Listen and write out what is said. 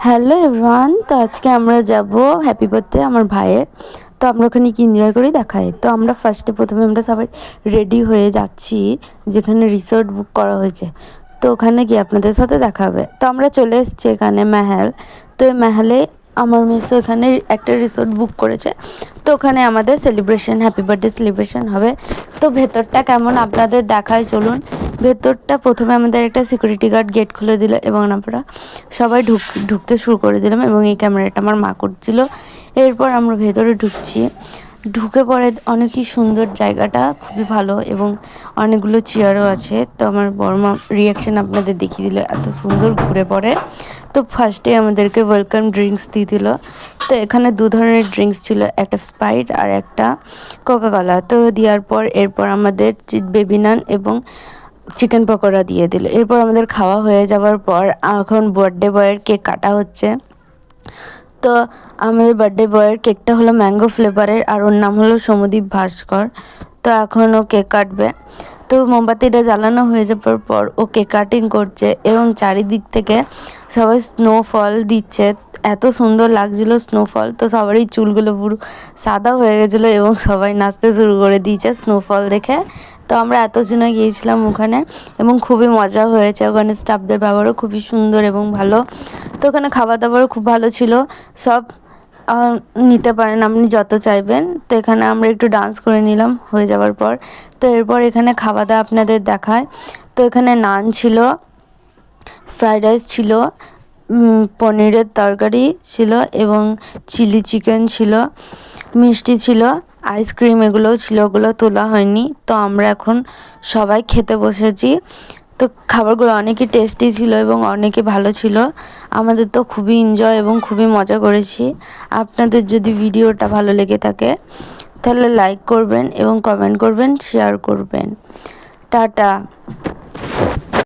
Hello everyone, তো আজকে আমরা যাব হ্যাপি বার্থডে আমার ভাইয়ের। তো আমরা ওখানে কি এনজয় করি দেখাই। তো আমরা প্রথমে আমরা সবাই রেডি হয়ে যাচ্ছি যেখানে রিসোর্ট বুক করা হয়েছে। তো ওখানে গিয়ে আপনাদের সাথে দেখা হবে। তো আমরা চলে এসেছি এখানে মেহেল। তো এই মেহেলে আমার মেসো এখানে একটা রিসোর্ট বুক করেছে। তো ওখানে আমাদের হ্যাপি বার্থডে সেলিব্রেশন হবে। তো ভেতরটা কেমন আপনাদের দেখায়, চলুন। ভেতরটা প্রথমে আমাদের একটা সিকিউরিটি গার্ড গেট খুলে দিল এবং আমরা সবাই ঢুকতে শুরু করে দিলাম এবং এই ক্যামেরাটা আমার মা করছিল। এরপর আমরা ভেতরে ঢুকে পড়ে অনেকই সুন্দর, জায়গাটা খুবই ভালো এবং অনেকগুলো চেয়ারও আছে। তো আমার বড়মা রিয়াকশান আপনাদের দেখিয়ে দিল, এত সুন্দর ঘুরে পড়ে। তো ফার্স্টে আমাদেরকে ওয়েলকাম ড্রিঙ্কস দিয়ে দিল। তো এখানে দু ধরনের ড্রিঙ্কস ছিল, একটা স্প্রাইট আর একটা কোকাকোলা। তো দেওয়ার পর এরপর আমাদের বেবি নান এবং চিকেন পকোড়া দিয়ে দিল। এরপর আমাদের খাওয়া হয়ে যাওয়ার পর এখন বার্থডে বয়ের কেক কাটা হচ্ছে। তো আমাদের বার্থডে বয়ের কেকটা হলো ম্যাঙ্গো ফ্লেভারের আর ওর নাম হলো সমদীপ ভাস্কর। তো এখন ও কেক কাটবে। তো মোমবাতিটা জ্বালানো হয়ে যাওয়ার পর ও কেক কাটিং করছে এবং চারিদিক থেকে সবাই স্নোফল দিচ্ছে। এত সুন্দর লাগছিল স্নোফল। তো সবারই চুলগুলো পুরো সাদা হয়ে গেছিলো এবং সবাই নাচতে শুরু করে দিয়েছে স্নোফল দেখে। তো আমরা এতজনে গিয়েছিলাম ওখানে এবং খুবই মজা হয়েছে। ওখানে স্টাফদের ব্যবহারও খুবই সুন্দর এবং ভালো। তো ওখানে খাবার দাবারও খুব ভালো ছিল। সব নিতে পারেন আপনি যত চাইবেন। তো এখানে আমরা একটু ডান্স করে নিলাম হয়ে যাওয়ার পর। তো এরপর এখানে খাওয়া দাওয়া আপনাদের দেখায়। তো এখানে নান ছিল, ফ্রাইড রাইস ছিল, পনিরের তরকারি ছিল এবং চিলি চিকেন ছিল, মিষ্টি ছিল, আইসক্রিম এগুলোও ছিল, ওগুলো তোলা হয়নি। তো আমরা এখন সবাই খেতে বসেছি। তো খাবারগুলো অনেকই টেস্টি ছিল এবং অনেকই ভালো ছিল। আমাদের তো খুবই এনজয় এবং খুবই মজা করেছি। আপনাদের যদি ভিডিওটা ভালো লেগে থাকে তাহলে লাইক করবেন এবং কমেন্ট করবেন, শেয়ার করবেন। টাটা।